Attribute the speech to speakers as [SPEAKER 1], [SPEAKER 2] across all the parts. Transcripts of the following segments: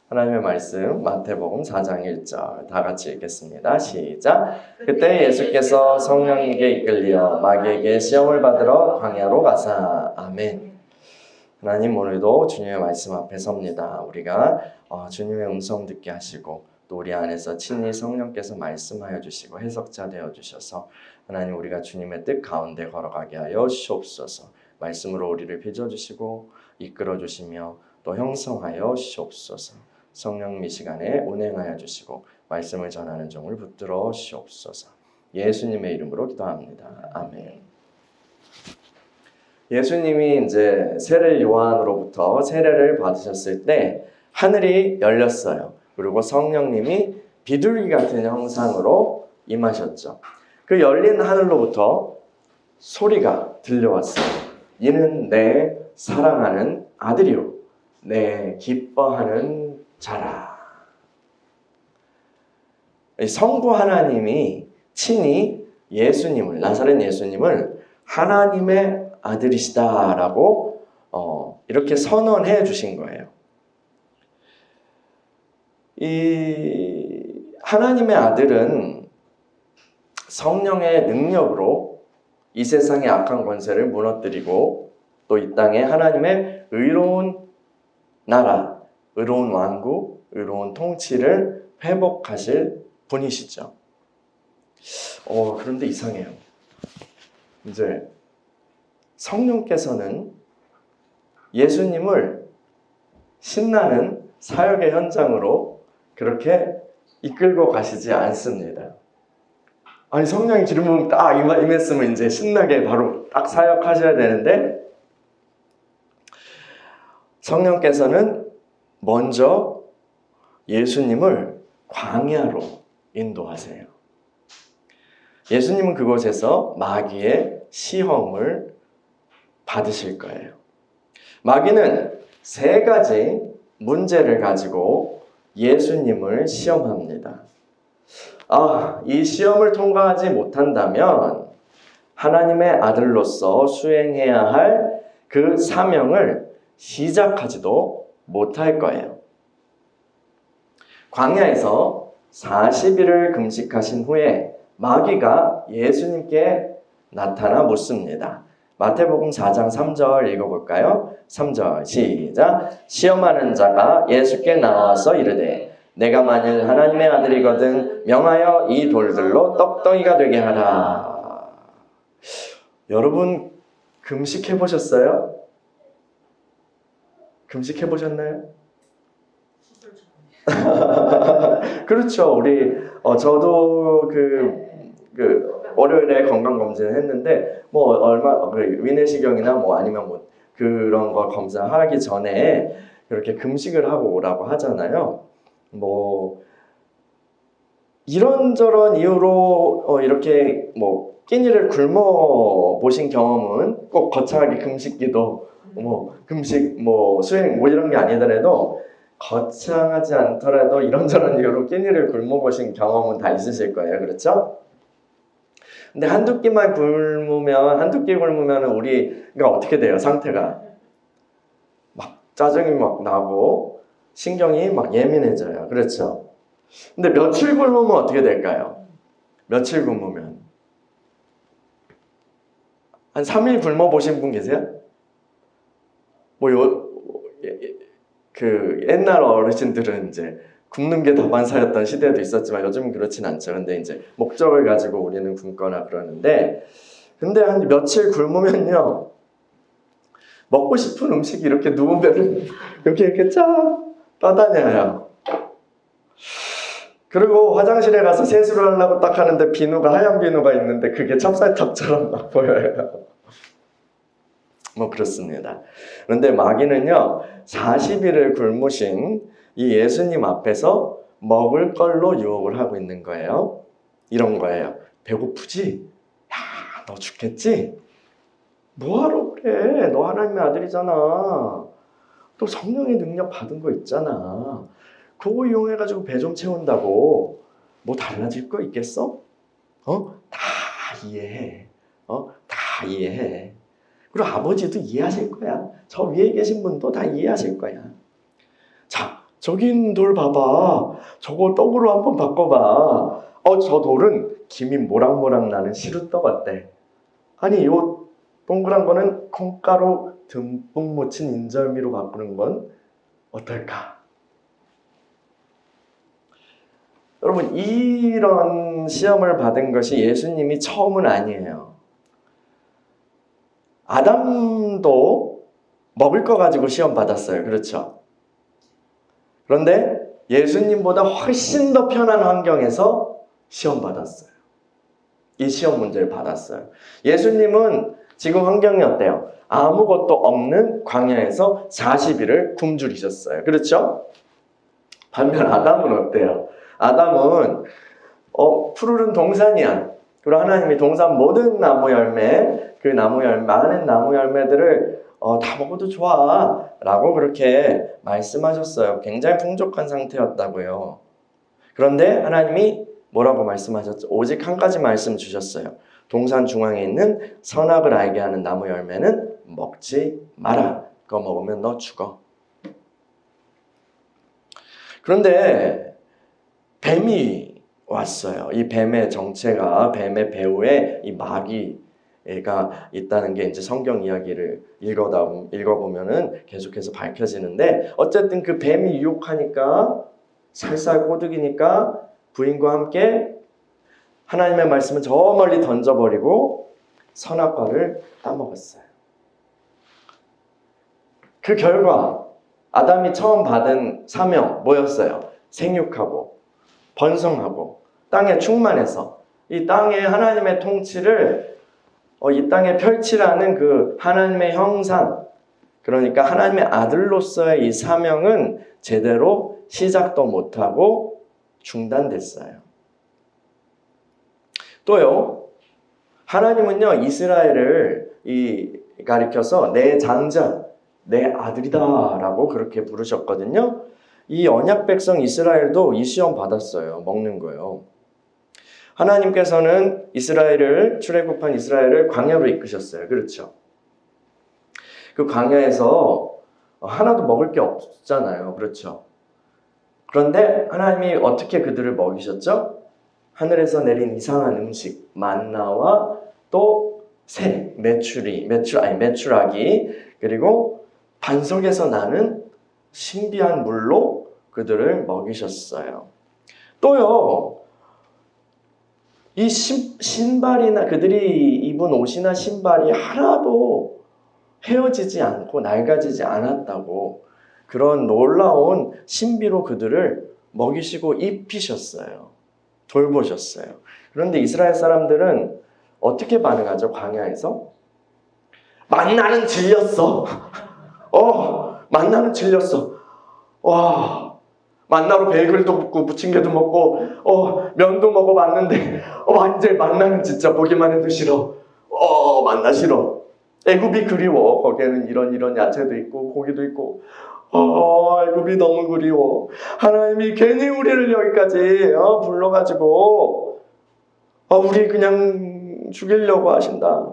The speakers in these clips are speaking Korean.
[SPEAKER 1] 하나님의 말씀 마태복음 4장 1절 다 같이 읽겠습니다. 시작. 그때 예수께서 성령에게 이끌려 마귀에게 시험을 받으러 광야로 가사. 아멘. 하나님, 오늘도 주님의 말씀 앞에 섭니다. 우리가 주님의 음성 듣게 하시고 또 우리 안에서 친히 성령께서 말씀하여 주시고 해석자 되어 주셔서 하나님, 우리가 주님의 뜻 가운데 걸어가게 하여 주시옵소서. 말씀으로 우리를 빚어주시고 이끌어주시며 또 형성하여 주시옵소서. 성령 이 시간에 운행하여 주시고 말씀을 전하는 종을 붙들어 주시옵소서. 예수님의 이름으로 기도합니다. 아멘. 예수님이 이제 세례 요한으로부터 세례를 받으셨을 때 하늘이 열렸어요. 그리고 성령님이 비둘기 같은 형상으로 임하셨죠. 그 열린 하늘로부터 소리가 들려왔어요. 이는 내 사랑하는 아들이요 내 기뻐하는 자라. 성부 하나님이 친히 예수님을, 나사렛 예수님을 하나님의 아들이시다라고 이렇게 선언해 주신 거예요. 이 하나님의 아들은 성령의 능력으로 이 세상의 악한 권세를 무너뜨리고 또 이 땅에 하나님의 의로운 나라, 의로운 왕국, 의로운 통치를 회복하실 분이시죠. 그런데 이상해요. 이제 성령께서는 예수님을 신나는 사역의 현장으로 그렇게 이끌고 가시지 않습니다. 아니, 성령의 기름 부음 딱 임했으면 이제 신나게 바로 딱 사역하셔야 되는데 성령께서는 먼저 예수님을 광야로 인도하세요. 예수님은 그곳에서 마귀의 시험을 받으실 거예요. 마귀는 세 가지 문제를 가지고 예수님을 시험합니다. 이 시험을 통과하지 못한다면 하나님의 아들로서 수행해야 할 그 사명을 시작하지도 못할 거예요. 광야에서 40일을 금식하신 후에 마귀가 예수님께 나타나 묻습니다. 마태복음 4장 3절 읽어볼까요? 3절 시작. 시험하는 자가 예수께 나와서 이르되 내가 만일 하나님의 아들이거든 명하여 이 돌들로 떡덩이가 되게 하라. 여러분 금식해 보셨어요? 금식해 보셨나요? 그렇죠. 우리 저도 그 월요일에 건강 검진을 했는데 얼마 위내시경이나 아니면 그런 거 검사하기 전에 그렇게 금식을 하고 오라고 하잖아요. 이런저런 이유로 이렇게 끼니를 굶어 보신 경험은 꼭 거창하게 금식기도 금식 수행 이런 게 아니더라도 거창하지 않더라도 이런저런 이유로 끼니를 굶어 보신 경험은 다 있으실 거예요. 그렇죠? 근데 한두 끼 굶으면 우리가 어떻게 돼요? 상태가 막 짜증이 막 나고 신경이 막 예민해져요. 그렇죠? 근데 며칠 굶으면 어떻게 될까요? 며칠 굶으면 한 3일 굶어 보신 분 계세요? 옛날 어르신들은 이제 굶는 게 다반사였던 시대도 있었지만 요즘은 그렇진 않죠. 근데 이제 목적을 가지고 우리는 굶거나 그러는데, 근데 한 며칠 굶으면요, 먹고 싶은 음식이 이렇게 누우면 이렇게 쫙 떠다녀요. 그리고 화장실에 가서 세수를 하려고 딱 하는데 하얀 비누가 있는데 그게 찹쌀탑처럼 막 보여요. 그렇습니다. 그런데 마귀는요, 40일을 굶으신 이 예수님 앞에서 먹을 걸로 유혹을 하고 있는 거예요. 이런 거예요. 배고프지? 야, 너 죽겠지? 뭐하러 그래? 너 하나님의 아들이잖아. 또 성령의 능력 받은 거 있잖아. 그거 이용해가지고 배 좀 채운다고 달라질 거 있겠어? 다 이해해. 다 이해해. 그리고 아버지도 이해하실 거야. 저 위에 계신 분도 다 이해하실 거야. 자, 저긴 돌 봐봐. 저거 떡으로 한번 바꿔봐. 저 돌은 김이 모락모락 나는 시루떡 어때? 아니 요 동그란 거는 콩가루 듬뿍 묻힌 인절미로 바꾸는 건 어떨까? 여러분, 이런 시험을 받은 것이 예수님이 처음은 아니에요. 아담도 먹을 거 가지고 시험 받았어요. 그렇죠? 그런데 예수님보다 훨씬 더 편한 환경에서 시험 받았어요. 이 시험 문제를 받았어요. 예수님은 지금 환경이 어때요? 아무것도 없는 광야에서 40일을 굶주리셨어요. 그렇죠? 반면 아담은 어때요? 아담은 푸르른 동산이야. 그리고 하나님이 동산 모든 나무 열매, 그 나무 열매, 많은 나무 열매들을 다 먹어도 좋아 라고 그렇게 말씀하셨어요. 굉장히 풍족한 상태였다고요. 그런데 하나님이 뭐라고 말씀하셨죠? 오직 한 가지 말씀 주셨어요. 동산 중앙에 있는 선악을 알게 하는 나무 열매는 먹지 마라. 그거 먹으면 너 죽어. 그런데 뱀이 왔어요. 이 뱀의 정체가, 뱀의 배후에 이 마귀가 있다는 게 이제 성경 이야기를 읽어보면은 계속해서 밝혀지는데, 어쨌든 그 뱀이 유혹하니까, 살살 꼬드기니까 부인과 함께 하나님의 말씀을 저 멀리 던져버리고 선악과를 따먹었어요. 그 결과 아담이 처음 받은 사명 뭐였어요? 생육하고 번성하고 땅에 충만해서 이 땅에 하나님의 통치를 이 땅에 펼치라는 그 하나님의 형상, 그러니까 하나님의 아들로서의 이 사명은 제대로 시작도 못하고 중단됐어요. 또요, 하나님은요 이스라엘을 가리켜서 내 장자, 내 아들이다 라고 그렇게 부르셨거든요. 이 언약 백성 이스라엘도 이 시험 받았어요. 먹는 거요. 하나님께서는 출애굽한 이스라엘을 광야로 이끄셨어요. 그렇죠? 그 광야에서 하나도 먹을 게 없잖아요. 그렇죠? 그런데 하나님이 어떻게 그들을 먹이셨죠? 하늘에서 내린 이상한 음식, 만나와 또 새, 메추라기, 그리고 반석에서 나는 신비한 물로 그들을 먹이셨어요. 또요, 이 신발이나 그들이 입은 옷이나 신발이 하나도 헤어지지 않고 낡아지지 않았다고, 그런 놀라운 신비로 그들을 먹이시고 입히셨어요. 돌보셨어요. 그런데 이스라엘 사람들은 어떻게 반응하죠? 광야에서? 만나는 질렸어. 만나는 질렸어. 와, 만나로 베이글도 먹고 부침개도 먹고 면도 먹어봤는데 완전 만나는 진짜 보기만 해도 싫어. 만나 싫어. 애굽이 그리워. 거기에는 이런 야채도 있고 고기도 있고. 애굽이 너무 그리워. 하나님이 괜히 우리를 여기까지 불러가지고 우리 그냥 죽이려고 하신다.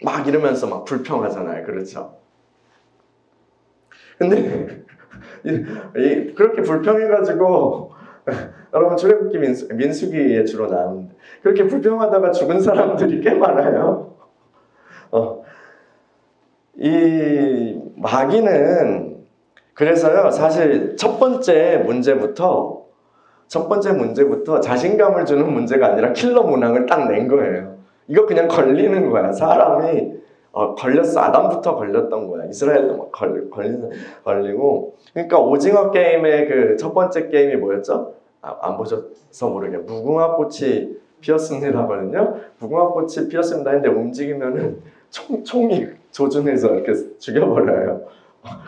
[SPEAKER 1] 막 이러면서 막 불평하잖아요. 그렇죠? 근데 그렇게 불평해가지고 여러분 출애굽기 민수기에 주로 나오는데 그렇게 불평하다가 죽은 사람들이 꽤 많아요. 이 마귀는 그래서요, 사실 첫 번째 문제부터 자신감을 주는 문제가 아니라 킬러 문항을 딱 낸 거예요. 이거 그냥 걸리는 거야. 사람이 걸렸어. 아담부터 걸렸던 거야. 이스라엘도 막 걸리고. 그러니까 오징어 게임의 그 첫 번째 게임이 뭐였죠? 안 보셔서 모르게 무궁화꽃이 피었습니다거든요. 무궁화꽃이 피었습니다 했는데 움직이면은 총이 조준해서 이렇게 죽여버려요.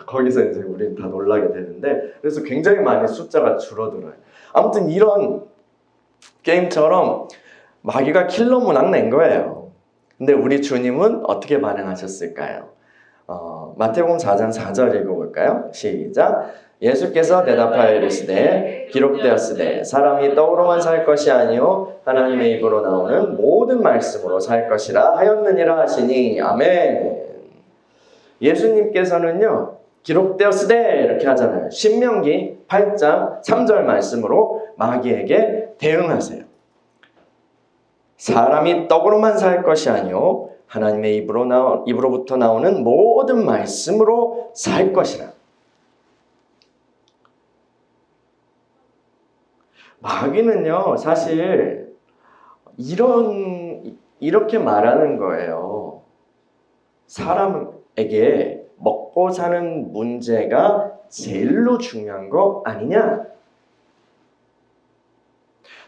[SPEAKER 1] 거기서 이제 우린 다 놀라게 되는데, 그래서 굉장히 많이 숫자가 줄어들어요. 아무튼 이런 게임처럼 마귀가 킬러 문항 낸 거예요. 근데 우리 주님은 어떻게 반응하셨을까요? 마태복음 4장 4절 읽어볼까요? 시작. 예수께서 대답하여 이르시되 기록되었으되 사람이 떡으로만 살 것이 아니요 하나님의 입으로 나오는 모든 말씀으로 살 것이라 하였느니라 하시니. 아멘. 예수님께서는요 기록되었으되 이렇게 하잖아요. 신명기 8장 3절 말씀으로 마귀에게 대응하세요. 사람이 떡으로만 살 것이 아니요 하나님의 입으로부터 나오는 모든 말씀으로 살 것이라. 마귀는요, 사실 이렇게 말하는 거예요. 사람에게 먹고 사는 문제가 제일로 중요한 거 아니냐?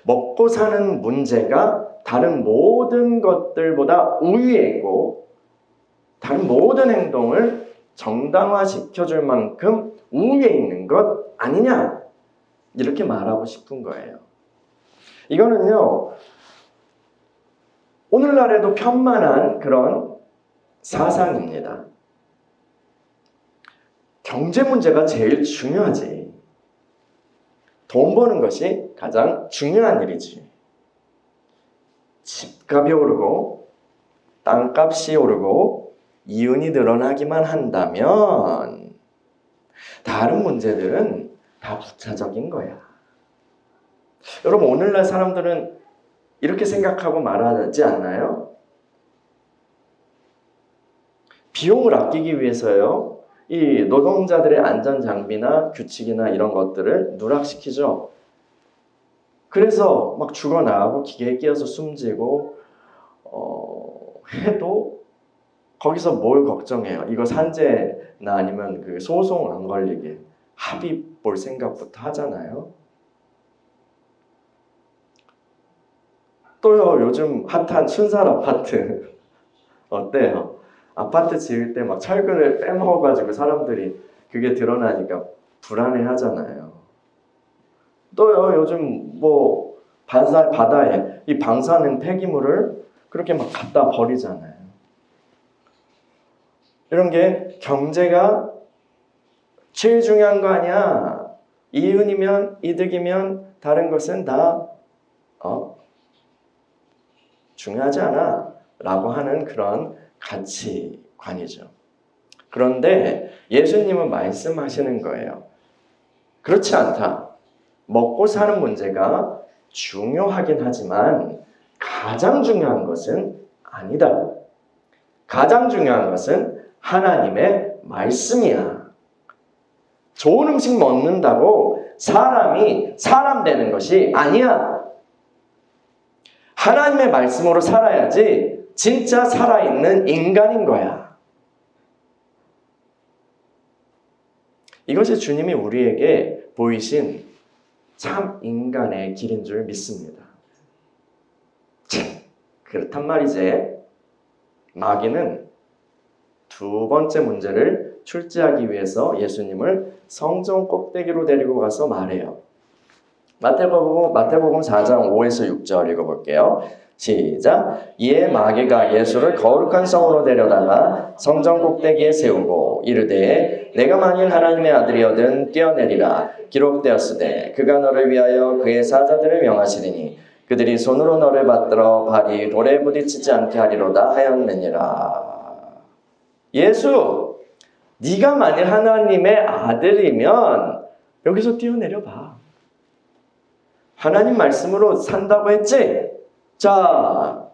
[SPEAKER 1] 먹고 사는 문제가 다른 모든 것들보다 우위에 있고 다른 모든 행동을 정당화시켜줄 만큼 우위에 있는 것 아니냐? 이렇게 말하고 싶은 거예요. 이거는요, 오늘날에도 편만한 그런 사상입니다. 경제 문제가 제일 중요하지. 돈 버는 것이 가장 중요한 일이지. 집값이 오르고 땅값이 오르고 이윤이 늘어나기만 한다면 다른 문제들은 다 부차적인 거야. 여러분, 오늘날 사람들은 이렇게 생각하고 말하지 않나요? 비용을 아끼기 위해서요, 이 노동자들의 안전장비나 규칙이나 이런 것들을 누락시키죠. 그래서 막 죽어나가고 기계에 끼어서 숨지고 해도 거기서 뭘 걱정해요? 이거 산재나 아니면 그 소송 안 걸리게 합의 볼 생각부터 하잖아요. 또요, 요즘 핫한 순살 아파트 어때요? 아파트 지을 때 막 철근을 빼먹어가지고 사람들이 그게 드러나니까 불안해 하잖아요. 또요, 요즘 뭐 바다에 이 방사능 폐기물을 그렇게 막 갖다 버리잖아요. 이런 게 경제가 제일 중요한 거 아니야. 이윤이면 이득이면 다른 것은 다 중요하지 않아 라고 하는 그런 가치관이죠. 그런데 예수님은 말씀하시는 거예요. 그렇지 않다. 먹고 사는 문제가 중요하긴 하지만 가장 중요한 것은 아니다. 가장 중요한 것은 하나님의 말씀이야. 좋은 음식 먹는다고 사람이 사람 되는 것이 아니야. 하나님의 말씀으로 살아야지 진짜 살아있는 인간인 거야. 이것이 주님이 우리에게 보이신 참 인간의 길인 줄 믿습니다. 그렇단 말이지. 마귀는 두 번째 문제를 출제하기 위해서 예수님을 성전 꼭대기로 데리고 가서 말해요. 마태복음 4장 5에서 6절 읽어볼게요. 시작. 이에 마귀가 예수를 거룩한 성으로 데려다가 성전 꼭대기에 세우고 이르되 내가 만일 하나님의 아들이거든 뛰어내리라. 기록되었으되 그가 너를 위하여 그의 사자들을 명하시리니 그들이 손으로 너를 받들어 발이 돌에 부딪히지 않게 하리로다 하였느니라. 예수, 네가 만일 하나님의 아들이면 여기서 뛰어내려 봐. 하나님 말씀으로 산다고 했지? 자,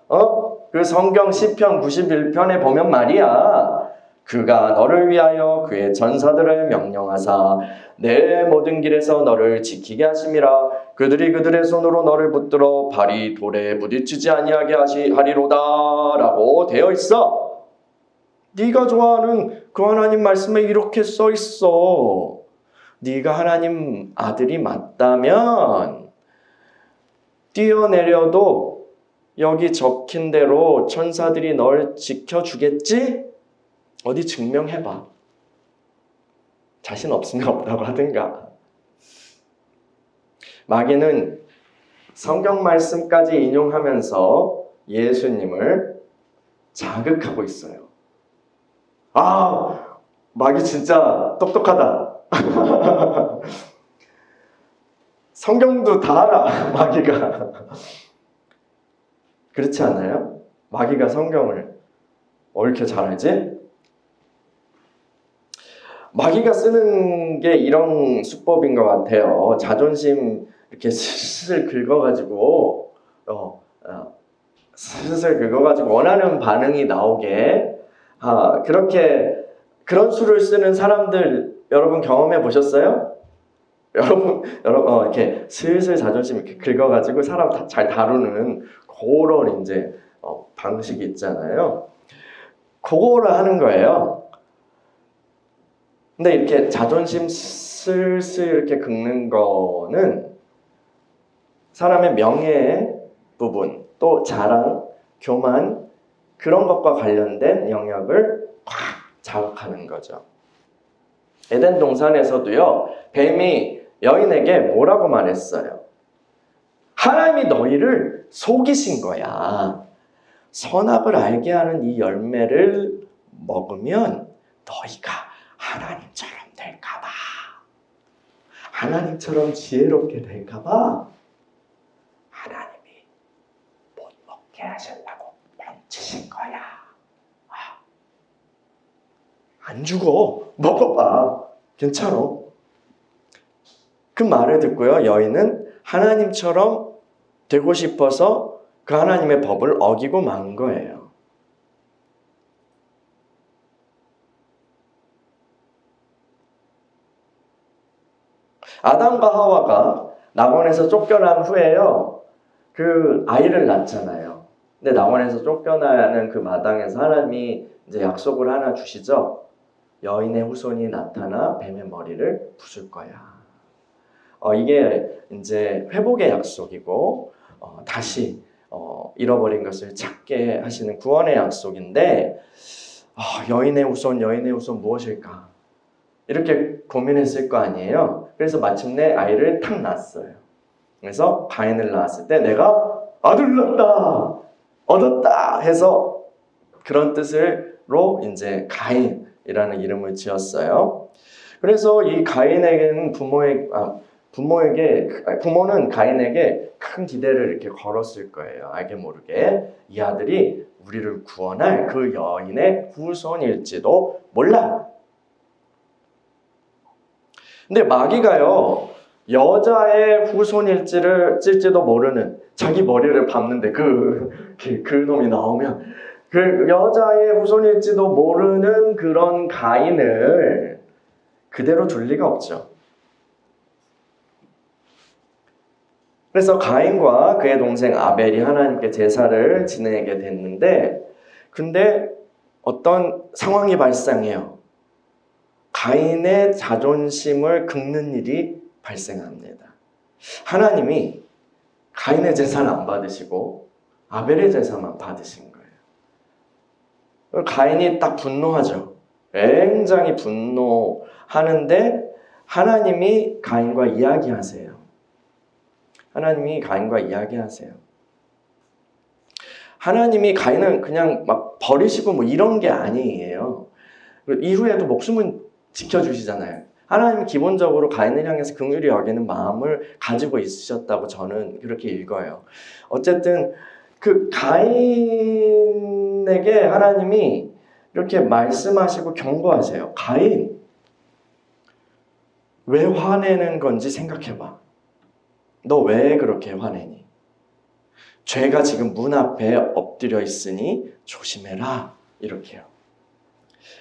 [SPEAKER 1] 그 성경 시편 91편에 보면 말이야. 그가 너를 위하여 그의 전사들을 명령하사 내 모든 길에서 너를 지키게 하심이라. 그들이 그들의 손으로 너를 붙들어 발이 돌에 부딪히지 아니하게 하리로다 라고 되어 있어. 네가 좋아하는 그 하나님 말씀에 이렇게 써 있어. 네가 하나님 아들이 맞다면 뛰어내려도 여기 적힌 대로 천사들이 널 지켜주겠지? 어디 증명해봐. 자신 없으면 없다고 하든가. 마귀는 성경 말씀까지 인용하면서 예수님을 자극하고 있어요. 아, 마귀 진짜 똑똑하다. 성경도 다 알아, 마귀가. 그렇지 않아요? 마귀가 성경을 이렇게 잘 알지? 마귀가 쓰는 게 이런 수법인 것 같아요. 자존심 이렇게 슬슬 긁어가지고 슬슬 긁어가지고 원하는 반응이 나오게 그렇게 그런 수를 쓰는 사람들 여러분 경험해 보셨어요? 여러분 이렇게 슬슬 자존심 이렇게 긁어가지고 사람 잘 다루는 그런 이제 방식이 있잖아요. 그거를 하는 거예요. 근데 이렇게 자존심 슬슬 이렇게 긁는 거는 사람의 명예의 부분, 또 자랑, 교만 그런 것과 관련된 영역을 확 자극하는 거죠. 에덴 동산에서도요, 뱀이 여인에게 뭐라고 말했어요? 하나님이 너희를 속이신 거야. 선악을 알게 하는 이 열매를 먹으면 너희가 하나님처럼 될까봐, 하나님처럼 지혜롭게 될까봐 하나님이 못 먹게 하시려고 멈추신 거야. 안 죽어. 먹어봐. 괜찮아. 그 말을 듣고요, 여인은 하나님처럼 되고 싶어서 그 하나님의 법을 어기고 만 거예요. 아담과 하와가 낙원에서 쫓겨난 후에요, 그 아이를 낳잖아요. 근데 낙원에서 쫓겨나는 그 마당에서 하나님이 이제 약속을 하나 주시죠. 여인의 후손이 나타나 뱀의 머리를 부술 거야. 이게 이제 회복의 약속이고 다시 잃어버린 것을 찾게 하시는 구원의 약속인데, 여인의 후손 무엇일까? 이렇게 고민했을 거 아니에요. 그래서 마침내 아이를 탁 낳았어요. 그래서 가인을 낳았을 때 내가 아들 낳았다, 얻었다 해서 그런 뜻으로 이제 가인이라는 이름을 지었어요. 그래서 이 가인에게는 부모는 가인에게 큰 기대를 이렇게 걸었을 거예요. 알게 모르게 이 아들이 우리를 구원할 그 여인의 후손일지도 몰라. 근데 마귀가요, 여자의 후손일지도 모르는, 자기 머리를 밟는데 그 놈이 나오면 그 여자의 후손일지도 모르는 그런 가인을 그대로 둘 리가 없죠. 그래서 가인과 그의 동생 아벨이 하나님께 제사를 지내게 됐는데, 근데 어떤 상황이 발생해요. 가인의 자존심을 긁는 일이 발생합니다. 하나님이 가인의 제사는 안 받으시고 아벨의 제사만 받으신 거예요. 가인이 딱 분노하죠. 굉장히 분노하는데 하나님이 가인과 이야기하세요. 하나님이 가인은 그냥 막 버리시고 뭐 이런 게 아니에요. 이후에도 목숨은 지켜주시잖아요. 하나님은 기본적으로 가인을 향해서 긍휼히 여기는 마음을 가지고 있으셨다고 저는 그렇게 읽어요. 어쨌든 그 가인에게 하나님이 이렇게 말씀하시고 경고하세요. 가인, 왜 화내는 건지 생각해봐. 너 왜 그렇게 화내니? 죄가 지금 문 앞에 엎드려 있으니 조심해라. 이렇게요.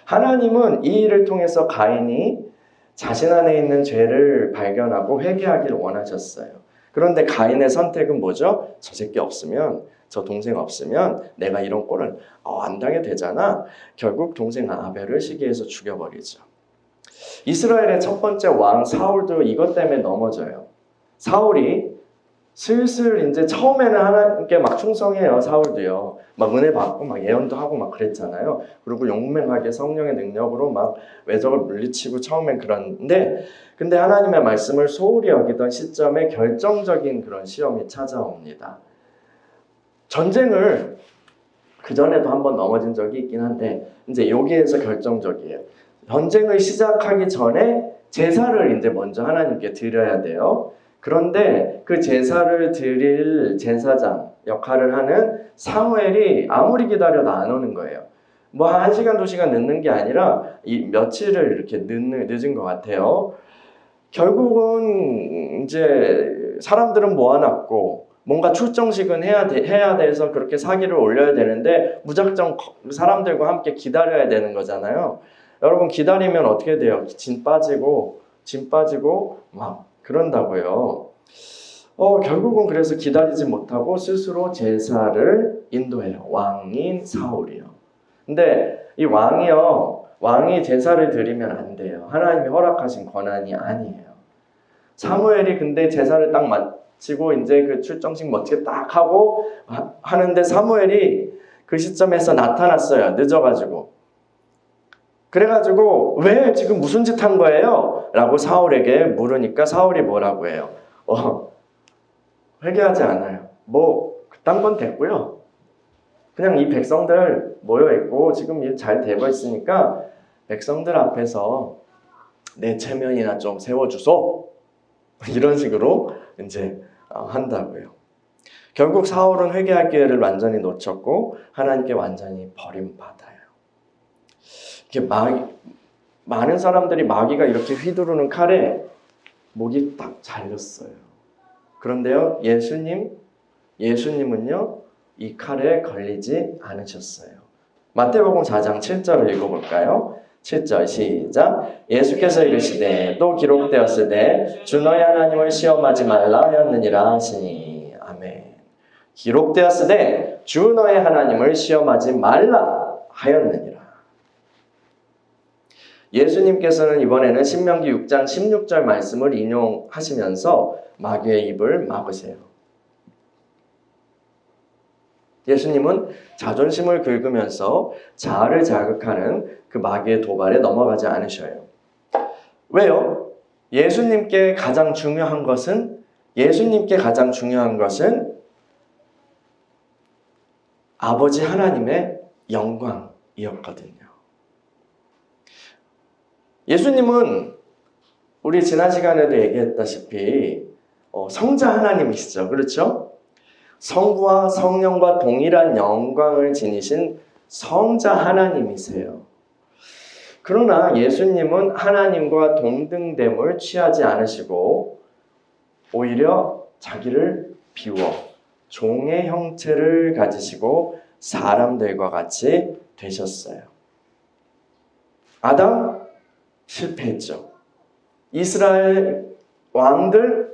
[SPEAKER 1] 하나님은 이 일을 통해서 가인이 자신 안에 있는 죄를 발견하고 회개하기를 원하셨어요. 그런데 가인의 선택은 뭐죠? 저 새끼 없으면, 저 동생 없으면 내가 이런 꼴을 안 당해 되잖아. 결국 동생 아벨을 시기해서 죽여버리죠. 이스라엘의 첫 번째 왕 사울도 이것 때문에 넘어져요. 사울이 슬슬 이제 처음에는 하나님께 막 충성해요. 사울도요. 막 은혜 받고 막 예언도 하고 막 그랬잖아요. 그리고 용맹하게 성령의 능력으로 막 외적을 물리치고 처음엔 그런데, 근데 하나님의 말씀을 소홀히 여기던 시점에 결정적인 그런 시험이 찾아옵니다. 전쟁을 그전에도 한번 넘어진 적이 있긴 한데 이제 여기에서 결정적이에요. 전쟁을 시작하기 전에 제사를 이제 먼저 하나님께 드려야 돼요. 그런데 그 제사를 드릴 제사장 역할을 하는 사무엘이 아무리 기다려도 안 오는 거예요. 뭐 1시간, 2시간 늦는 게 아니라 이 며칠을 이렇게 늦은 것 같아요. 결국은 이제 사람들은 모아놨고 뭔가 출정식은 해야 돼서 그렇게 사기를 올려야 되는데 무작정 사람들과 함께 기다려야 되는 거잖아요. 여러분 기다리면 어떻게 돼요? 짐 빠지고 막 그런다고요. 결국은 그래서 기다리지 못하고 스스로 제사를 인도해요. 왕인 사울이요. 근데 이 왕이 제사를 드리면 안 돼요. 하나님이 허락하신 권한이 아니에요. 사무엘이 근데 제사를 딱 마치고 이제 그 출정식 멋지게 딱 하고 하는데 사무엘이 그 시점에서 나타났어요. 늦어가지고. 그래가지고 왜 지금 무슨 짓 한 거예요? 라고 사울에게 물으니까 사울이 뭐라고 해요? 회개하지 않아요. 뭐 그딴 건 됐고요. 그냥 이 백성들 모여있고 지금 일 잘 되고 있으니까 백성들 앞에서 내 체면이나 좀 세워주소. 이런 식으로 이제 한다고요. 결국 사울은 회개할 기회를 완전히 놓쳤고 하나님께 완전히 버림받아요. 이렇게 많은 사람들이 마귀가 이렇게 휘두르는 칼에 목이 딱 잘렸어요. 그런데요, 예수님은요, 이 칼에 걸리지 않으셨어요. 마태복음 4장 7절을 읽어볼까요? 7절 시작. 예수께서 이르시되 또 기록되었으되 주 너희 하나님을 시험하지 말라 하였느니라 하시니. 아멘. 기록되었으되 주 너희 하나님을 시험하지 말라 하였느니라. 예수님께서는 이번에는 신명기 6장 16절 말씀을 인용하시면서 마귀의 입을 막으세요. 예수님은 자존심을 긁으면서 자아를 자극하는 그 마귀의 도발에 넘어가지 않으셔요. 왜요? 예수님께 가장 중요한 것은 아버지 하나님의 영광이었거든요. 예수님은 우리 지난 시간에도 얘기했다시피 성자 하나님이시죠. 그렇죠? 성부와 성령과 동일한 영광을 지니신 성자 하나님이세요. 그러나 예수님은 하나님과 동등됨을 취하지 않으시고 오히려 자기를 비워 종의 형체를 가지시고 사람들과 같이 되셨어요. 아담 실패했죠. 이스라엘 왕들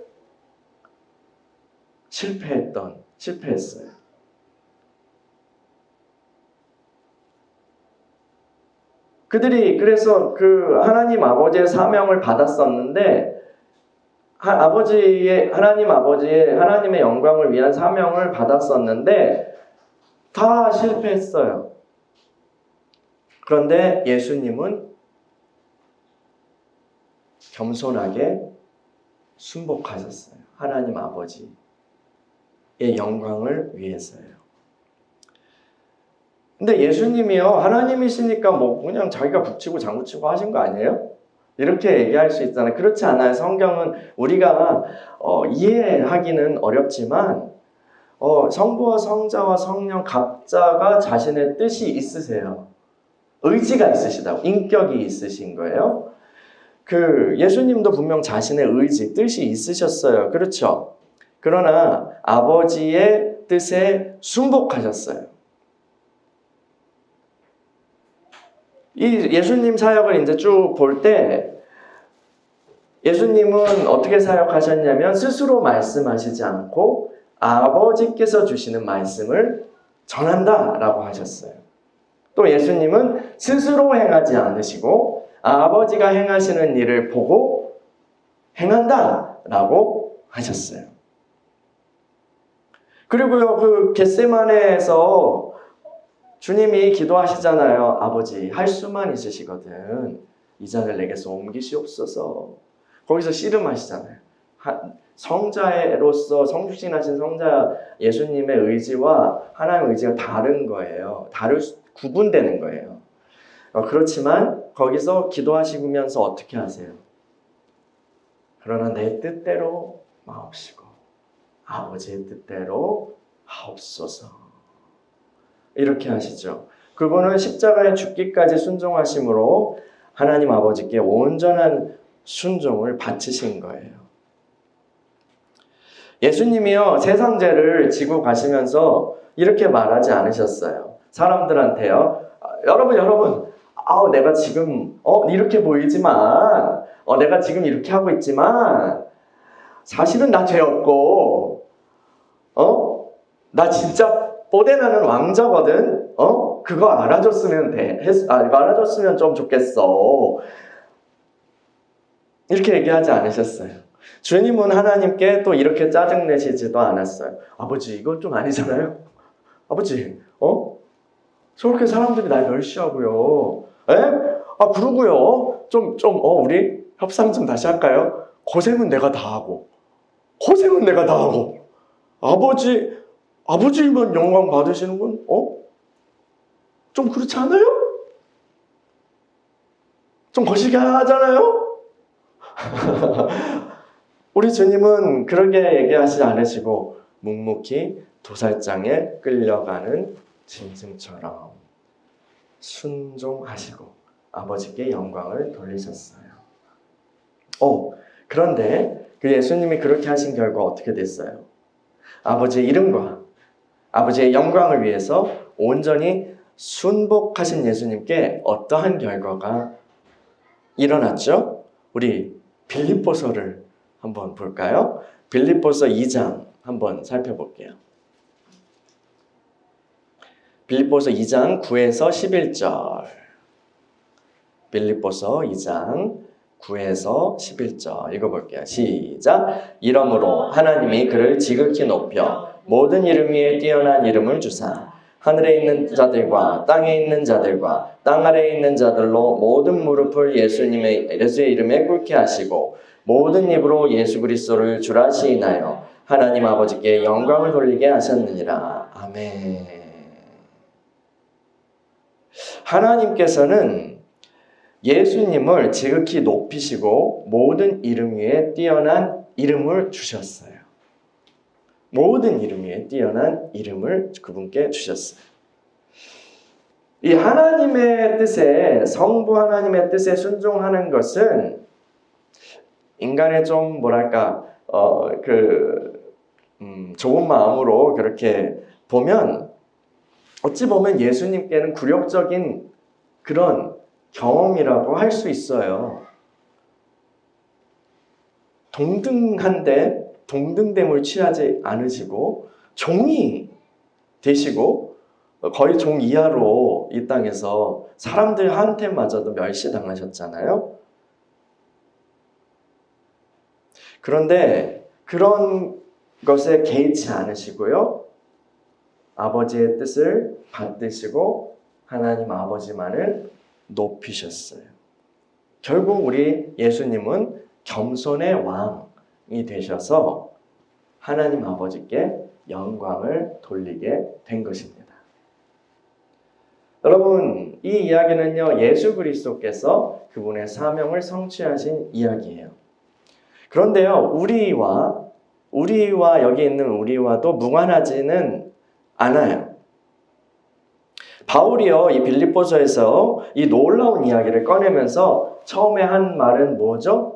[SPEAKER 1] 실패했어요. 그들이 그래서 그 하나님 아버지의 사명을 받았었는데 하나님의 영광을 위한 사명을 받았었는데 다 실패했어요. 그런데 예수님은 겸손하게 순복하셨어요. 하나님 아버지의 영광을 위해서요. 근데 예수님이요, 하나님이시니까 뭐 그냥 자기가 북치고 장구치고 하신 거 아니에요? 이렇게 얘기할 수 있잖아요. 그렇지 않아요. 성경은 우리가 이해하기는 어렵지만 성부와 성자와 성령 각자가 자신의 뜻이 있으세요. 의지가 있으시다고, 인격이 있으신 거예요. 예수님도 분명 자신의 의지, 뜻이 있으셨어요. 그렇죠? 그러나 아버지의 뜻에 순복하셨어요. 이 예수님 사역을 이제 쭉 볼 때 예수님은 어떻게 사역하셨냐면 스스로 말씀하시지 않고 아버지께서 주시는 말씀을 전한다라고 하셨어요. 또 예수님은 스스로 행하지 않으시고 아버지가 행하시는 일을 보고 행한다라고 하셨어요. 그리고요, 그 겟세마네에서 주님이 기도하시잖아요. 아버지, 할 수만 있으시거든 이 잔을 내게서 옮기시옵소서. 거기서 씨름하시잖아요. 성자로서 성육신하신 성자 예수님의 의지와 하나님의 의지가 다른 거예요. 구분되는 거예요. 그렇지만 거기서 기도하시면서 어떻게 하세요? 그러나 내 뜻대로 마옵시고 아버지의 뜻대로 하옵소서. 이렇게 하시죠. 그분은 십자가에 죽기까지 순종하심으로 하나님 아버지께 온전한 순종을 바치신 거예요. 예수님이요, 세상 죄를 지고 가시면서 이렇게 말하지 않으셨어요. 사람들한테요. 여러분, 내가 지금 이렇게 보이지만, 내가 지금 이렇게 하고 있지만, 사실은 나 죄 없고, 나 진짜 뽀대나는 왕자거든. 그거 알아줬으면 알아줬으면 좀 좋겠어. 이렇게 얘기하지 않으셨어요. 주님은 하나님께 또 이렇게 짜증내시지도 않았어요. 아버지, 이건 좀 아니잖아요? 아버지, 저렇게 사람들이 날 멸시하고요. 그러고요. 우리 협상 좀 다시 할까요? 고생은 내가 다 하고. 아버지만 영광 받으시는 건, 좀 그렇지 않아요? 좀 거시기 하잖아요? 우리 주님은 그렇게 얘기하시지 않으시고 묵묵히 도살장에 끌려가는 짐승처럼 순종하시고 아버지께 영광을 돌리셨어요. 그런데 그 예수님이 그렇게 하신 결과 어떻게 됐어요? 아버지의 이름과 아버지의 영광을 위해서 온전히 순복하신 예수님께 어떠한 결과가 일어났죠? 우리 빌립보서를 한번 볼까요? 빌립보서 2장 한번 살펴볼게요. 빌립보서 2장 9에서 11절. 빌립보서 2장 9에서 11절 읽어볼게요. 시작. 이러므로 하나님이 그를 지극히 높여 모든 이름 위에 뛰어난 이름을 주사 하늘에 있는 자들과 땅에 있는 자들과 땅 아래에 있는 자들로 모든 무릎을 예수의 이름에 꿇게 하시고 모든 입으로 예수 그리스도를 주라 시인하여 하나님 아버지께 영광을 돌리게 하셨느니라. 아멘. 하나님께서는 예수님을 지극히 높이시고 모든 이름 위에 뛰어난 이름을 주셨어요. 모든 이름 위에 뛰어난 이름을 그분께 주셨어요. 이 하나님의 뜻에, 성부 하나님의 뜻에 순종하는 것은 인간의 좀 좋은 마음으로 그렇게 보면 어찌 보면 예수님께는 굴욕적인 그런 경험이라고 할 수 있어요. 동등한데 동등됨을 취하지 않으시고 종이 되시고 거의 종 이하로 이 땅에서 사람들한테마저도 멸시당하셨잖아요. 그런데 그런 것에 개의치 않으시고요. 아버지의 뜻을 받드시고 하나님 아버지만을 높이셨어요. 결국 우리 예수님은 겸손의 왕이 되셔서 하나님 아버지께 영광을 돌리게 된 것입니다. 여러분, 이 이야기는요, 예수 그리스도께서 그분의 사명을 성취하신 이야기예요. 그런데요, 우리와 여기 있는 우리와도 무관하지는 않아요. 바울이요, 이 빌립보서에서 이 놀라운 이야기를 꺼내면서 처음에 한 말은 뭐죠?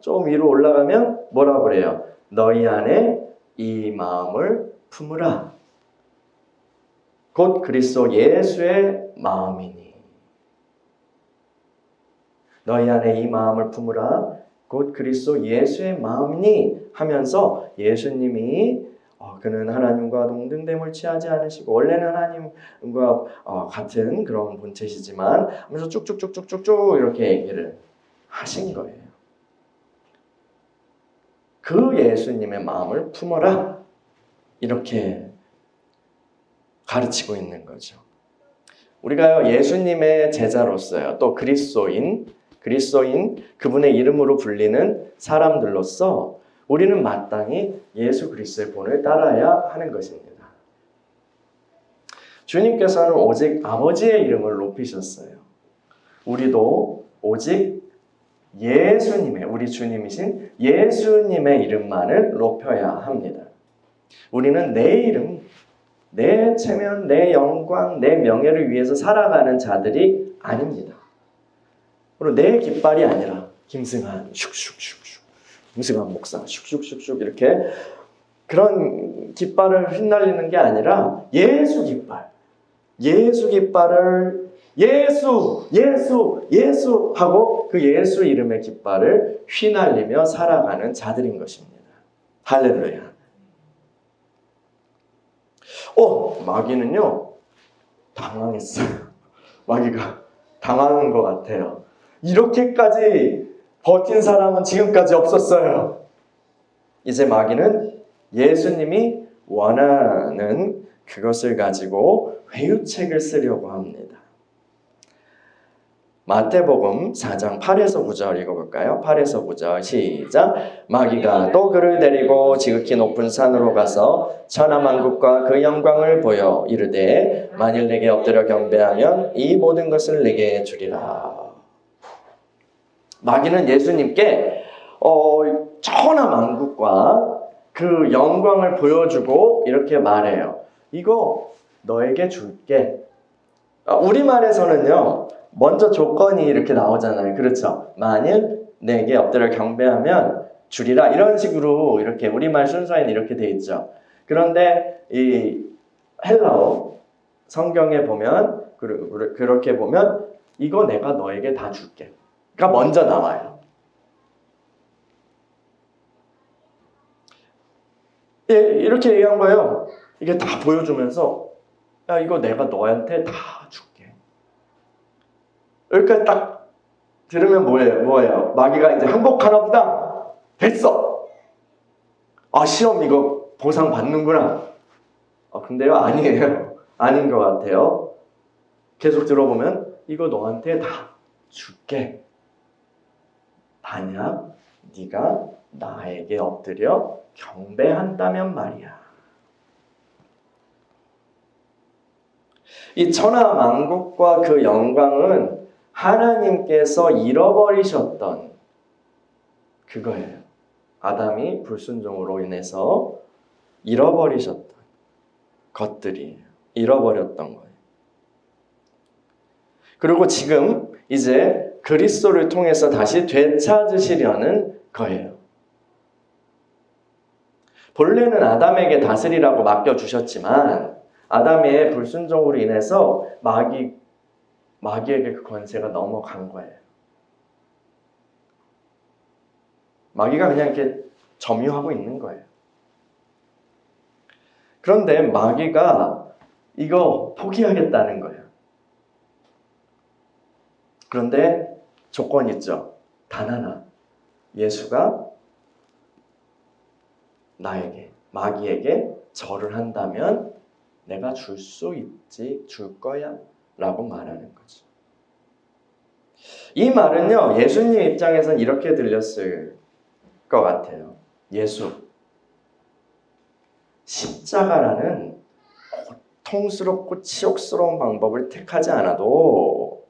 [SPEAKER 1] 좀 위로 올라가면 뭐라고 그래요? 너희 안에 이 마음을 품으라. 곧 그리스도 예수의 마음이니. 너희 안에 이 마음을 품으라. 곧 그리스도 예수의 마음이니 하면서 예수님이 그는 하나님과 동등됨을 취하지 않으시고 원래는 하나님과 같은 그런 본체시지만 하면서 쭉쭉쭉쭉쭉 이렇게 얘기를 하신 거예요. 그 예수님의 마음을 품어라. 이렇게 가르치고 있는 거죠. 우리가요, 예수님의 제자로서요, 또 그리스도인 그분의 이름으로 불리는 사람들로서 우리는 마땅히 예수 그리스도의 본을 따라야 하는 것입니다. 주님께서는 오직 아버지의 이름을 높이셨어요. 우리도 오직 우리 주님이신 예수님의 이름만을 높여야 합니다. 우리는 내 이름, 내 체면, 내 영광, 내 명예를 위해서 살아가는 자들이 아닙니다. 그리고 내 깃발이 아니라 김승한 슉슉슉슉, 김승한 목사 슉슉슉슉 이렇게 그런 깃발을 휘날리는 게 아니라 예수 깃발, 예수 깃발을 예수 하고 그 예수 이름의 깃발을 휘날리며 살아가는 자들인 것입니다. 할렐루야. 마귀는요 당황했어요. 마귀가 당황한 것 같아요. 이렇게까지 버틴 사람은 지금까지 없었어요. 이제 마귀는 예수님이 원하는 그것을 가지고 회유책을 쓰려고 합니다. 마태복음 4장 8에서 9절 읽어볼까요? 8에서 9절 시작. 마귀가 또 그를 데리고 지극히 높은 산으로 가서 천하만국과 그 영광을 보여 이르되 만일 내게 엎드려 경배하면 이 모든 것을 내게 주리라. 마귀는 예수님께 천하만국과 그 영광을 보여주고 이렇게 말해요. 이거 너에게 줄게. 우리말에서는요 먼저 조건이 이렇게 나오잖아요. 그렇죠? 만일 내게 엎드려 경배하면 주리라. 이런 식으로 이렇게 우리말 순서에는 이렇게 돼 있죠. 그런데 이 헬라어 성경에 보면 그렇게 보면 이거 내가 너에게 다 줄게. 그러니까 먼저 나와요. 이렇게 얘기한 거예요. 이게 다 보여주면서 야 이거 내가 너한테 다 줄게. 여기까지 딱 들으면 뭐예요? 마귀가 이제 항복하나 보다. 됐어. 시험 이거 보상 받는구나. 근데요 아니에요. 아닌 것 같아요. 계속 들어보면 이거 너한테 다 줄게. 만약 네가 나에게 엎드려 경배한다면 말이야. 이 천하만국과 그 영광은 하나님께서 잃어버리셨던 그거예요. 아담이 불순종으로 인해서 잃어버리셨던 것들이 잃어버렸던 거예요. 그리고 지금 이제 그리스도를 통해서 다시 되찾으시려는 거예요. 본래는 아담에게 다스리라고 맡겨주셨지만 아담의 불순종으로 인해서 마귀에게 그 권세가 넘어간 거예요. 마귀가 그냥 이렇게 점유하고 있는 거예요. 그런데 마귀가 이거 포기하겠다는 거예요. 그런데 조건이 있죠. 단 하나. 예수가 마귀에게 절을 한다면 내가 줄 수 있지, 줄 거야 라고 말하는 거죠. 이 말은요 예수님 입장에서는 이렇게 들렸을 것 같아요. 예수, 십자가라는 고통스럽고 치욕스러운 방법을 택하지 않아도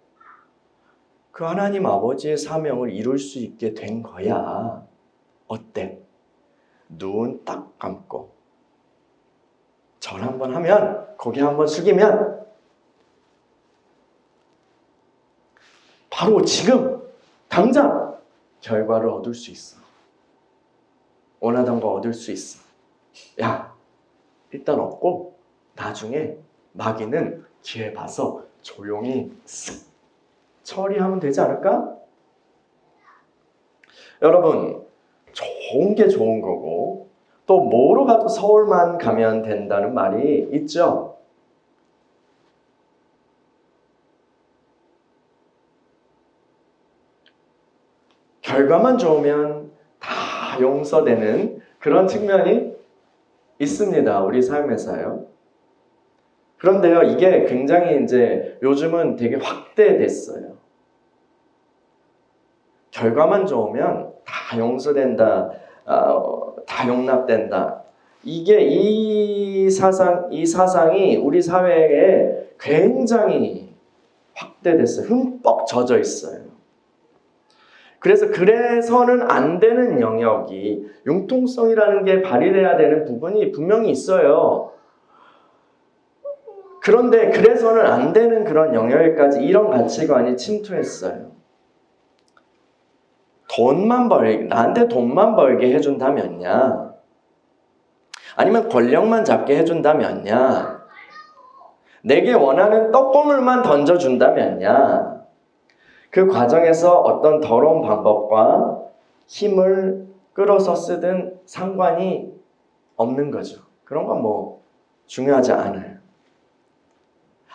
[SPEAKER 1] 그 하나님 아버지의 사명을 이룰 수 있게 된 거야. 어때? 눈 딱 감고 절 한번 하면, 고개 한번 숙이면 바로 지금 당장 결과를 얻을 수 있어. 원하던 거 얻을 수 있어. 야, 일단 얻고 나중에 마귀는 기회 봐서 조용히 쓱 처리하면 되지 않을까? 여러분, 좋은 게 좋은 거고 또 뭐로 가도 서울만 가면 된다는 말이 있죠. 결과만 좋으면 다 용서되는 그런 측면이 있습니다. 우리 삶에서요. 그런데요, 이게 굉장히 이제 요즘은 되게 확대됐어요. 결과만 좋으면 다 용서된다, 다 용납된다. 이 사상이 우리 사회에 굉장히 확대됐어요. 흠뻑 젖어 있어요. 그래서는 안 되는 영역이 융통성이라는 게 발휘돼야 되는 부분이 분명히 있어요. 그런데 그래서는 안 되는 그런 영역까지 이런 가치관이 침투했어요. 나한테 돈만 벌게 해준다면야, 아니면 권력만 잡게 해준다면야, 내게 원하는 떡고물만 던져준다면야, 그 과정에서 어떤 더러운 방법과 힘을 끌어서 쓰든 상관이 없는 거죠. 그런 건 뭐 중요하지 않아요.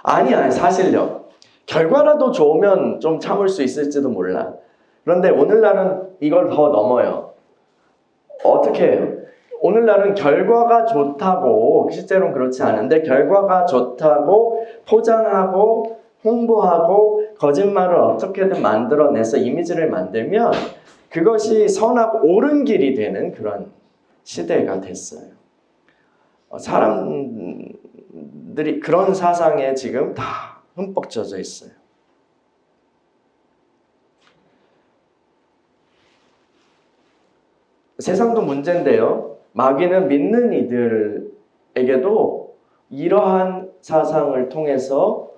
[SPEAKER 1] 아니, 사실요. 결과라도 좋으면 좀 참을 수 있을지도 몰라. 그런데 오늘날은 이걸 더 넘어요. 어떻게 해요? 오늘날은 결과가 좋다고, 실제로는 그렇지 않은데 결과가 좋다고 포장하고 홍보하고 거짓말을 어떻게든 만들어내서 이미지를 만들면 그것이 선하고 옳은 길이 되는 그런 시대가 됐어요. 사람들이 그런 사상에 지금 다 흠뻑 젖어 있어요. 세상도 문제인데요. 마귀는 믿는 이들에게도 이러한 사상을 통해서,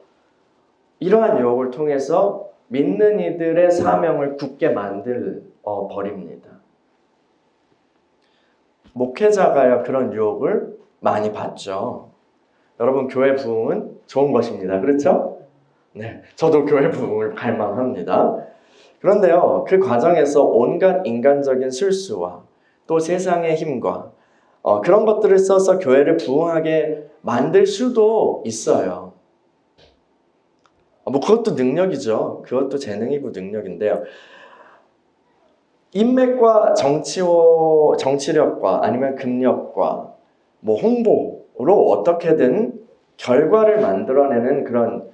[SPEAKER 1] 이러한 유혹을 통해서 믿는 이들의 사명을 굳게 만들어 버립니다. 목회자가요, 그런 유혹을 많이 받죠. 여러분, 교회 부흥은 좋은 것입니다. 그렇죠? 네, 저도 교회 부흥을 갈망합니다. 그런데요, 그 과정에서 온갖 인간적인 실수와 또 세상의 힘과 그런 것들을 써서 교회를 부흥하게 만들 수도 있어요. 뭐 그것도 능력이죠. 그것도 재능이고 능력인데요. 인맥과 정치력과 아니면 금력과 뭐 홍보로 어떻게든 결과를 만들어내는 그런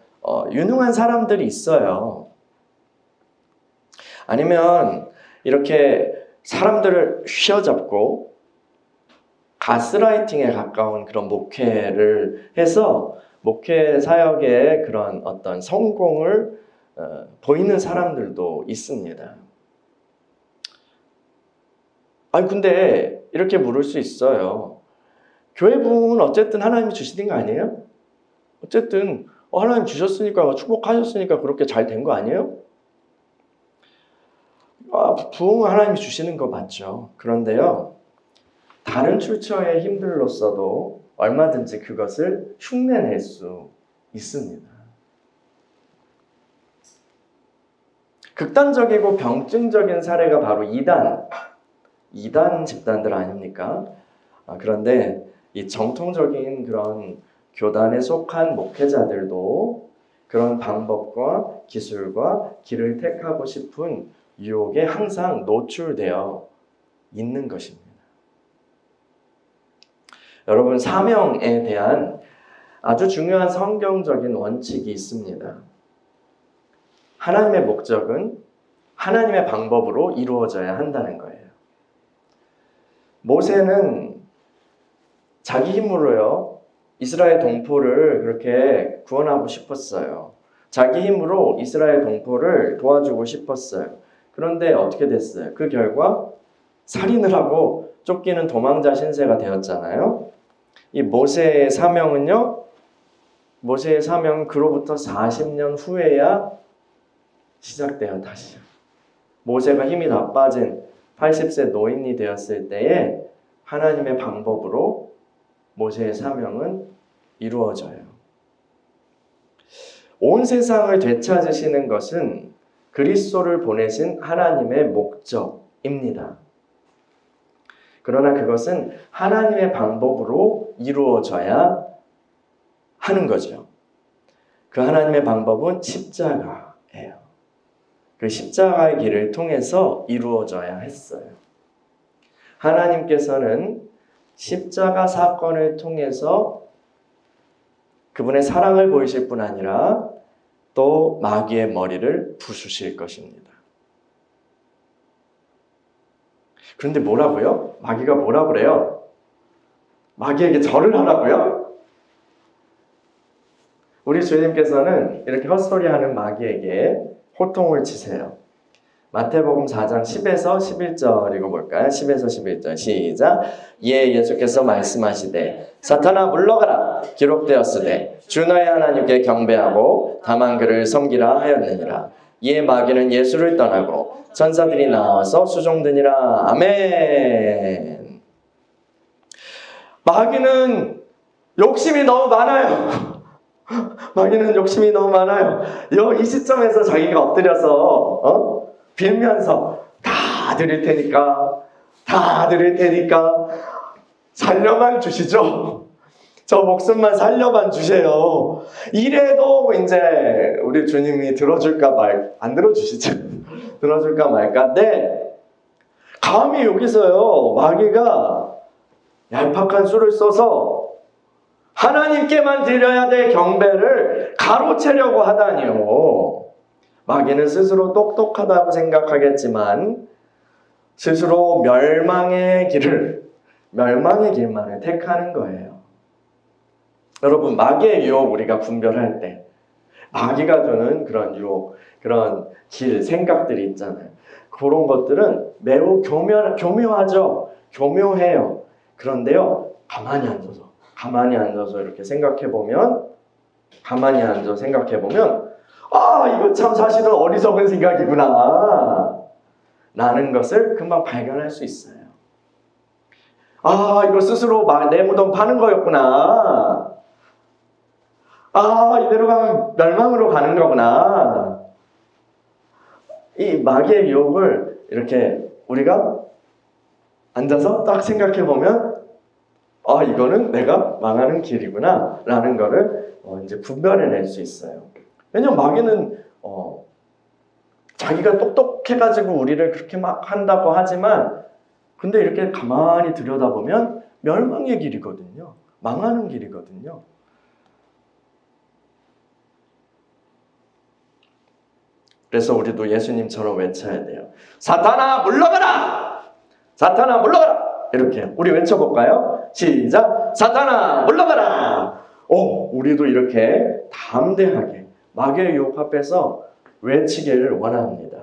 [SPEAKER 1] 유능한 사람들이 있어요. 아니면 이렇게 사람들을 휘어잡고 가스라이팅에 가까운 그런 목회를 해서 목회 사역의 그런 어떤 성공을 보이는 사람들도 있습니다. 아니 근데 이렇게 물을 수 있어요. 교회 부흥은 어쨌든 하나님이 주시는 거 아니에요? 어쨌든 하나님 주셨으니까, 축복하셨으니까 그렇게 잘 된 거 아니에요? 부흥은 하나님이 주시는 거 맞죠. 그런데요, 다른 출처의 힘들로서도 얼마든지 그것을 흉내낼 수 있습니다. 극단적이고 병증적인 사례가 바로 이단 집단들 아닙니까? 그런데 이 정통적인 그런 교단에 속한 목회자들도 그런 방법과 기술과 길을 택하고 싶은 유혹에 항상 노출되어 있는 것입니다. 여러분, 사명에 대한 아주 중요한 성경적인 원칙이 있습니다. 하나님의 목적은 하나님의 방법으로 이루어져야 한다는 거예요. 모세는 자기 힘으로요, 이스라엘 동포를 그렇게 구원하고 싶었어요. 자기 힘으로 이스라엘 동포를 도와주고 싶었어요. 그런데 어떻게 됐어요? 그 결과 살인을 하고 쫓기는 도망자 신세가 되었잖아요. 이 모세의 사명은요, 모세의 사명은 그로부터 40년 후에야 시작돼요, 다시. 모세가 힘이 다 빠진 80세 노인이 되었을 때에 하나님의 방법으로 모세의 사명은 이루어져요. 온 세상을 되찾으시는 것은 그리스도를 보내신 하나님의 목적입니다. 그러나 그것은 하나님의 방법으로 이루어져야 하는 거죠. 그 하나님의 방법은 십자가예요. 그 십자가의 길을 통해서 이루어져야 했어요. 하나님께서는 십자가 사건을 통해서 그분의 사랑을 보이실 뿐 아니라 또 마귀의 머리를 부수실 것입니다. 그런데 뭐라고요? 마귀가 뭐라 그래요? 마귀에게 절을 하라고요? 우리 주님께서는 이렇게 헛소리하는 마귀에게 호통을 치세요. 마태복음 4장 10에서 11절 읽어볼까요? 10에서 11절 시작. 예수께서 말씀하시되 사탄아 물러가라. 기록되었으되 주 너의 하나님께 경배하고 다만 그를 섬기라 하였느니라. 이에 마귀는 예수를 떠나고 천사들이 나와서 수종드니라. 아멘. 마귀는 욕심이 너무 많아요. 마귀는 욕심이 너무 많아요. 이 시점에서 자기가 엎드려서 빌면서 다 드릴 테니까 살려만 주시죠. 저 목숨만 살려만 주세요. 이래도 이제 우리 주님이 들어줄까 안 들어주시죠. 들어줄까 말까인데 감히 여기서요 마귀가 얄팍한 수를 써서 하나님께만 드려야 될 경배를 가로채려고 하다니요. 마귀는 스스로 똑똑하다고 생각하겠지만 스스로 멸망의 길만을 택하는 거예요. 여러분, 마귀의 유혹 우리가 분별할 때 마귀가 주는 그런 유혹, 그런 길, 생각들이 있잖아요. 그런 것들은 매우 교묘하죠. 교묘해요. 그런데요, 가만히 앉아서 이렇게 생각해보면 이거 참 사실은 어리석은 생각이구나 라는 것을 금방 발견할 수 있어요. 이거 스스로 내 무덤 파는 거였구나. 이대로 가면 멸망으로 가는 거구나. 이 마귀의 유혹을 이렇게 우리가 앉아서 딱 생각해보면 이거는 내가 망하는 길이구나 라는 거를 이제 분별해낼 수 있어요. 왜냐면 마귀는 자기가 똑똑해가지고 우리를 그렇게 막 한다고 하지만 근데 이렇게 가만히 들여다보면 멸망의 길이거든요. 망하는 길이거든요. 그래서 우리도 예수님처럼 외쳐야 돼요. 사탄아 물러가라! 사탄아 물러가라! 이렇게 우리 외쳐볼까요? 시작! 사탄아 물러가라! 우리도 이렇게 담대하게 마귀의 유혹 앞에서 외치기를 원합니다.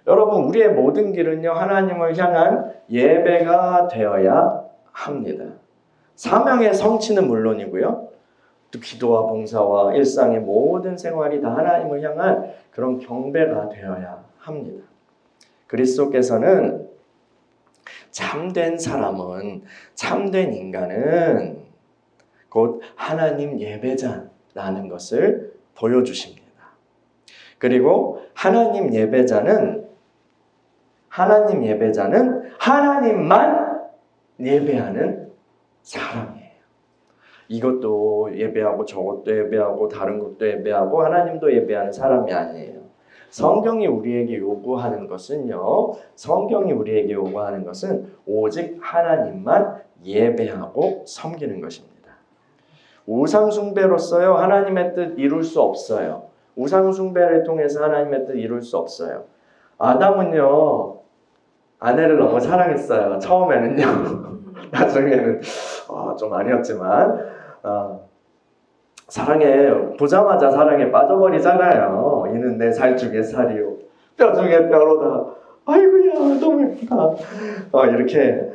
[SPEAKER 1] 여러분, 우리의 모든 길은요 하나님을 향한 예배가 되어야 합니다. 사명의 성취는 물론이고요, 또 기도와 봉사와 일상의 모든 생활이 다 하나님을 향한 그런 경배가 되어야 합니다. 그리스도께서는 참된 인간은 곧 하나님 예배자라는 것을 보여주십니다. 그리고 하나님 예배자는 하나님만 예배하는 사람이에요. 이것도 예배하고 저것도 예배하고 다른 것도 예배하고 하나님도 예배하는 사람이 아니에요. 성경이 우리에게 요구하는 것은 오직 하나님만 예배하고 섬기는 것입니다. 우상 숭배로서요 하나님의 뜻 이룰 수 없어요. 우상 숭배를 통해서 하나님의 뜻 이룰 수 없어요. 아담은요 아내를 너무 사랑했어요. 처음에는요. 나중에는 좀 아니었지만 보자마자 사랑에 빠져버리잖아요. 이는 내 살 중에 살이요 뼈 중에 뼈로다. 아이고야 너무 예쁘다. 이렇게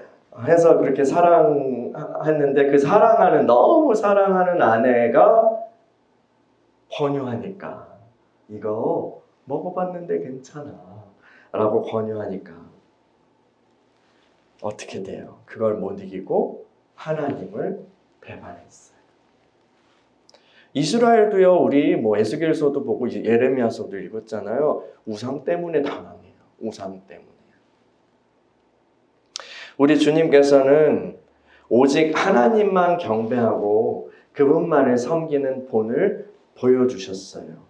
[SPEAKER 1] 해서 그렇게 사랑했는데 너무 사랑하는 아내가 권유하니까 이거 먹어봤는데 괜찮아 라고 권유하니까 어떻게 돼요? 그걸 못 이기고 하나님을 배반했어요. 이스라엘도요, 우리 에스겔서도 보고 예레미야서도 읽었잖아요. 우상 때문에 당황해요. 우상 때문에. 우리 주님께서는 오직 하나님만 경배하고 그분만을 섬기는 본을 보여주셨어요.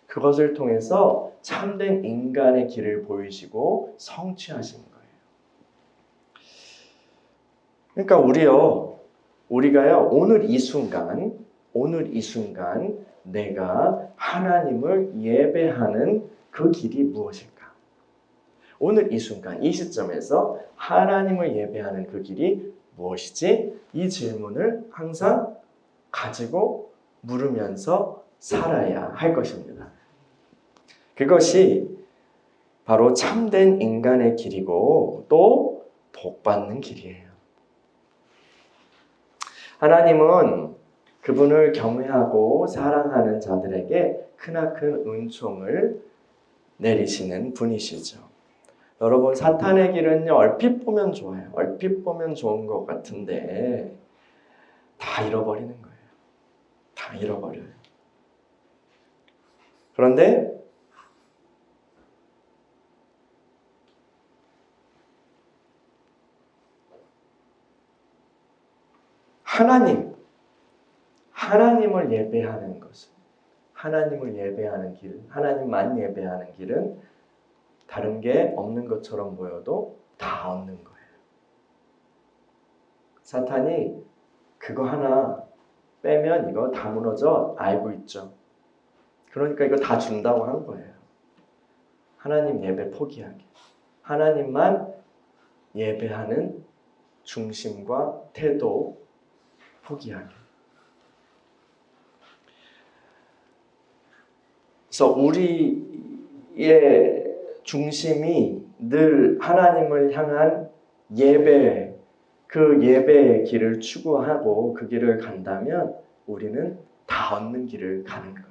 [SPEAKER 1] 그것을 통해서 참된 인간의 길을 보이시고 성취하신 거예요. 그러니까 우리가요 오늘 이 순간 내가 하나님을 예배하는 그 길이 무엇일까? 오늘 이 순간 이 시점에서 하나님을 예배하는 그 길이 무엇이지? 이 질문을 항상 가지고 물으면서 살아야 할 것입니다. 그것이 바로 참된 인간의 길이고 또 복받는 길이에요. 하나님은 그분을 경외하고 사랑하는 자들에게 크나큰 은총을 내리시는 분이시죠. 여러분, 사탄의 길은요, 얼핏 보면 좋아요. 얼핏 보면 좋은 것 같은데 다 잃어버리는 거예요. 다 잃어버려요. 그런데 하나님을 예배하는 것은, 하나님을 예배하는 길, 하나님만 예배하는 길은 다른 게 없는 것처럼 보여도 다 얻는 거예요. 사탄이 그거 하나 빼면 이거 다 무너져 알고 있죠. 그러니까 이거 다 준다고 한 거예요. 하나님 예배 포기하게. 하나님만 예배하는 중심과 태도 포기하게. 그래서 우리의 중심이 늘 하나님을 향한 예배, 그 예배의 길을 추구하고 그 길을 간다면 우리는 다 얻는 길을 가는 거예요.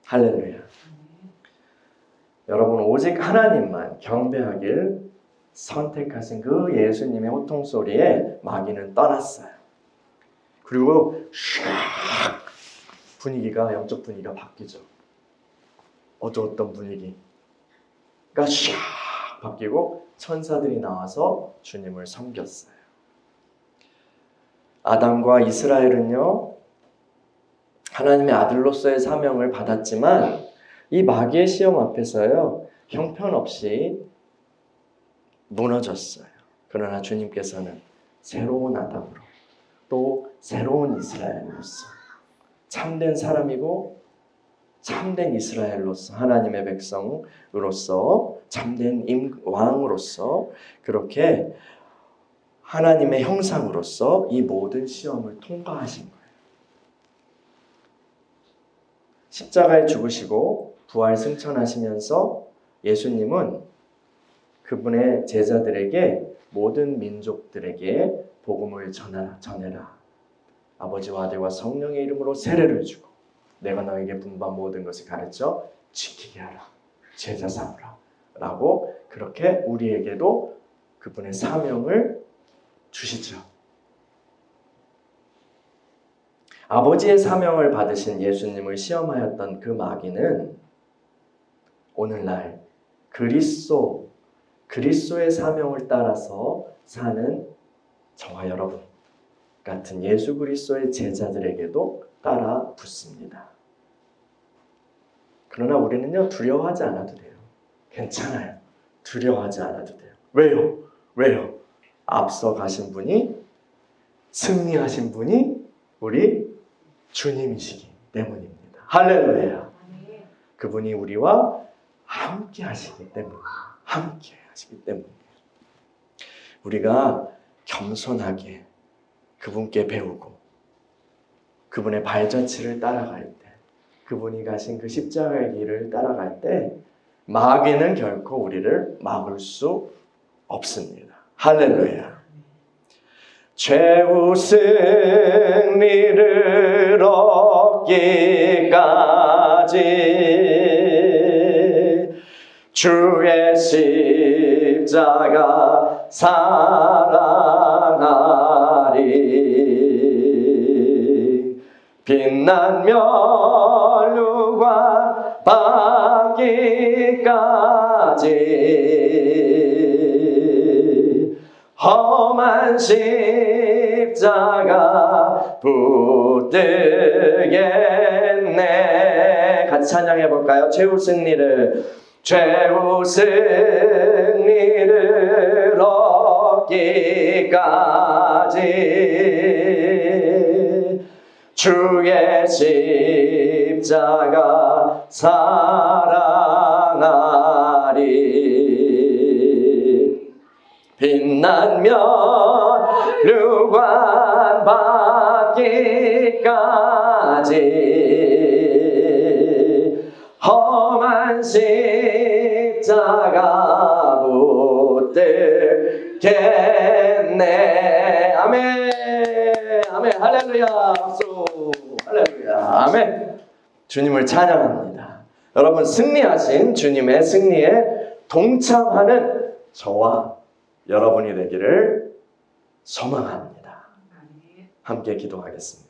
[SPEAKER 1] 할렐루야. 여러분, 오직 하나님만 경배하길 선택하신 그 예수님의 호통소리에 마귀는 떠났어요. 그리고 샥 분위기가, 영적 분위기가 바뀌죠. 어두웠던 분위기가 샥 바뀌고 천사들이 나와서 주님을 섬겼어요. 아담과 이스라엘은요, 하나님의 아들로서의 사명을 받았지만 이 마귀의 시험 앞에서요, 형편없이 무너졌어요. 그러나 주님께서는 새로운 아담으로, 또 새로운 이스라엘로서, 참된 사람이고 참된 이스라엘로서, 하나님의 백성으로서, 참된 왕으로서, 그렇게 하나님의 형상으로서 이 모든 시험을 통과하신 거예요. 십자가에 죽으시고 부활 승천하시면서 예수님은 그분의 제자들에게, 모든 민족들에게 복음을 전해라. 아버지와 아들과 성령의 이름으로 세례를 주고 내가 너에게 분부한 모든 것을 가르쳐 지키게 하라. 제자 삼으라. 라고 그렇게 우리에게도 그분의 사명을 주시죠. 아버지의 사명을 받으신 예수님을 시험하였던 그 마귀는 오늘날 그리스도의 사명을 따라서 사는 저와 여러분 같은 예수 그리스도의 제자들에게도 따라 붙습니다. 그러나 우리는요, 두려워하지 않아도 돼요. 괜찮아요. 두려워하지 않아도 돼요. 왜요? 앞서 가신 분이, 승리하신 분이 우리 주님이시기 때문입니다. 할렐루야. 그분이 우리와 함께 하시기 때문입니다. 함께 하시기 때문이에요. 우리가 겸손하게 그분께 배우고 그분의 발자취를 따라갈 때, 그분이 가신 그 십자가의 길을 따라갈 때 마귀는 결코 우리를 막을 수 없습니다. 할렐루야. 최후 승리를 얻기까지 주의 십자가 사랑하리. 빛나며 누가 받기까지 험한 십자가 붙들겠네. 같이 찬양해 볼까요? 최후 승리를 얻기까지 주의 십자가 사랑하리. 빛나며 류관 받기까지 험한 십자가 붙들겠네. 아멘. 아멘. 할렐루야. 박수. 아멘. 주님을 찬양합니다. 여러분 승리하신 주님의 승리에 동참하는 저와 여러분이 되기를 소망합니다. 함께 기도하겠습니다.